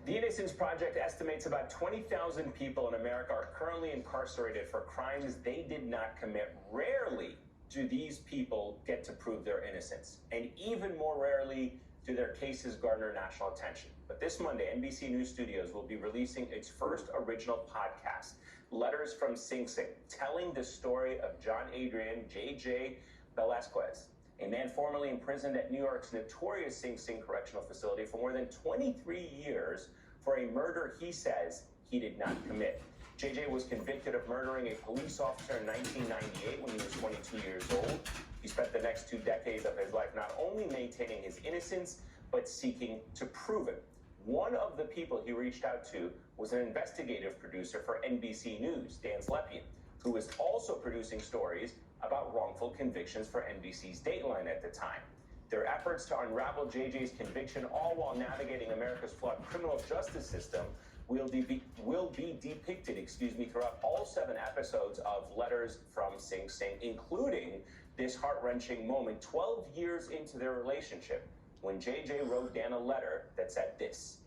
The Innocence Project estimates about 20,000 people in America are currently incarcerated for crimes they did not commit. Rarely do these people get to prove their innocence, and even more rarely do their cases garner national attention. But this Monday, NBC News Studios will be releasing its first original podcast, Letters from Sing Sing, telling the story of Jon-Adrian J.J. Velazquez, a man formerly imprisoned at New York's notorious Sing Sing Correctional Facility for more than 23 years for a murder he says he did not commit. JJ was convicted of murdering a police officer in 1998 when he was 22 years old. He spent the next 2 decades of his life not only maintaining his innocence, but seeking to prove it. One of the people he reached out to was an investigative producer for NBC News, Dan Slepian, who was also producing stories about wrongful convictions for NBC's Dateline at the time. Their efforts to unravel JJ's conviction, all while navigating America's flawed criminal justice system, will be depicted, throughout all 7 episodes of Letters from Sing Sing, including this heart-wrenching moment 12 years into their relationship when JJ wrote Dan a letter that said this.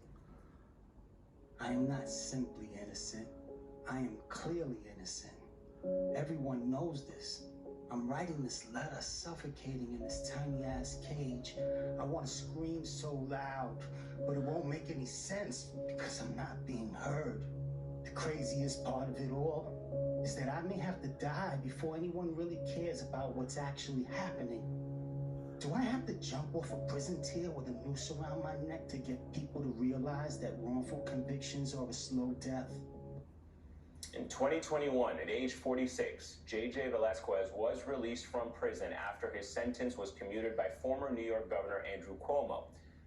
I am not simply innocent. I am clearly innocent. Everyone knows this. I'm writing this letter suffocating in this tiny-ass cage. I want to scream so loud, but it won't make any sense because I'm not being heard. The craziest part of it all is that I may have to die before anyone really cares about what's actually happening. Do I have to jump off a prison tier with a noose around my neck to get people to realize that wrongful convictions are a slow death? In 2021, at age 46, J.J. Velazquez was released from prison after his sentence was commuted by former New York Governor Andrew Cuomo.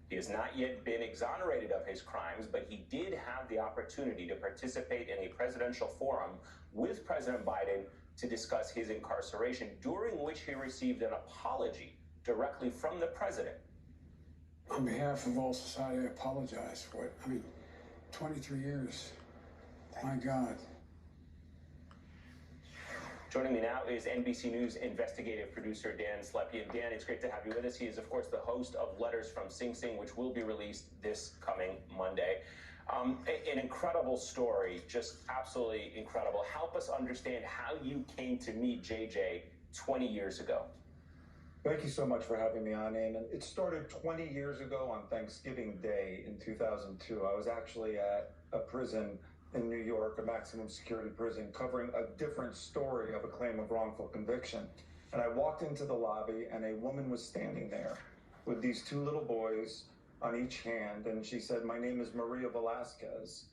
He has not yet been exonerated of his crimes, but he did have the opportunity to participate in a presidential forum with President Biden to discuss his incarceration, during which he received an apology directly from the president. On behalf of all society, I apologize for it. 23 years. My God. Joining me now is NBC News investigative producer Dan Slepian. Dan, it's great to have you with us. He is, of course, the host of Letters from Sing Sing, which will be released this coming Monday. An incredible story, just absolutely incredible. Help us understand how you came to meet JJ 20 years ago. Thank you so much for having me on, Eamon. It started 20 years ago on Thanksgiving Day in 2002. I was actually at a prison in New York, a maximum security prison, covering a different story of a claim of wrongful conviction. And I walked into the lobby and a woman was standing there with these 2 little boys on each hand. And she said, "My name is Maria Velazquez.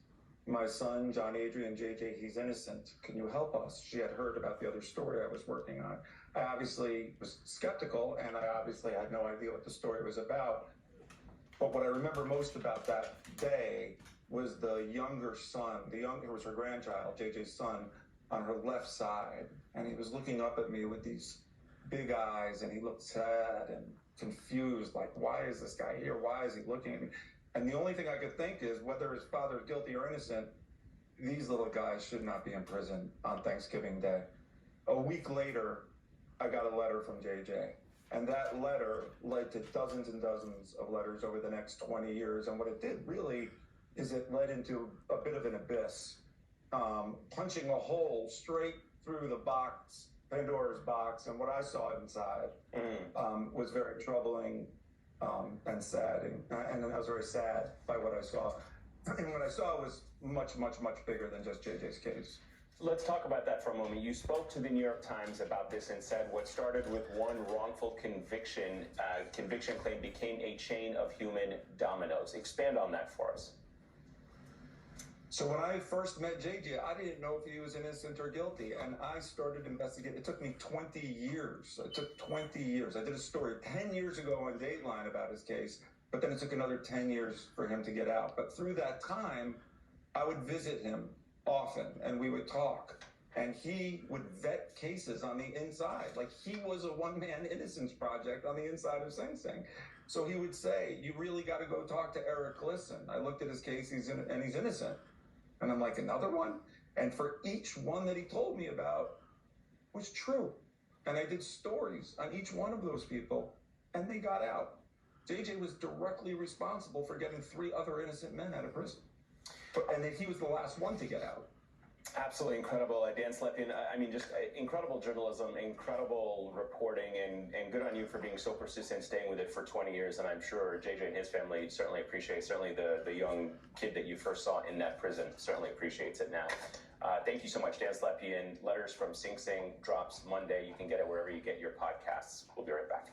My son, Jon-Adrian JJ, he's innocent. Can you help us?" She had heard about the other story I was working on. I obviously was skeptical, and I obviously had no idea what the story was about. But what I remember most about that day was the younger son, it was her grandchild, JJ's son, on her left side. And he was looking up at me with these big eyes, and he looked sad and confused, like, why is this guy here? Why is he looking at me? And the only thing I could think is, whether his father is guilty or innocent, these little guys should not be in prison on Thanksgiving Day. A week later, I got a letter from JJ. And that letter led to dozens and dozens of letters over the next 20 years. And what it did really is it led into a bit of an abyss, punching a hole straight through the box, Pandora's box. And what I saw inside was very troubling and sad. And I was very sad by what I saw. And what I saw was much, much, much bigger than just JJ's case. Let's talk about that for a moment. You spoke to the New York Times about this and said what started with one wrongful conviction claim became a chain of human dominoes. Expand on that for us. So when I first met JJ, I didn't know if he was innocent or guilty, and I started investigating. It took me 20 years. It took 20 years. I did a story 10 years ago on Dateline about his case, but then it took another 10 years for him to get out. But through that time, I would visit him often, and we would talk, and he would vet cases on the inside. Like, he was a one-man innocence project on the inside of Sing Sing. So he would say, "You really got to go talk to Eric Glisson. I looked at his case, he's innocent." And I'm like, "Another one?" And for each one that he told me about was true. And I did stories on each one of those people, and they got out. JJ was directly responsible for getting 3 other innocent men out of prison. And that he was the last one to get out. Absolutely incredible. Dan Slepian, I mean, just incredible journalism, incredible reporting, and good on you for being so persistent, staying with it for 20 years. And I'm sure JJ and his family certainly appreciate, certainly the young kid that you first saw in that prison certainly appreciates it now. Thank you so much, Dan Slepian. Letters from Sing Sing drops Monday. You can get it wherever you get your podcasts. We'll be right back.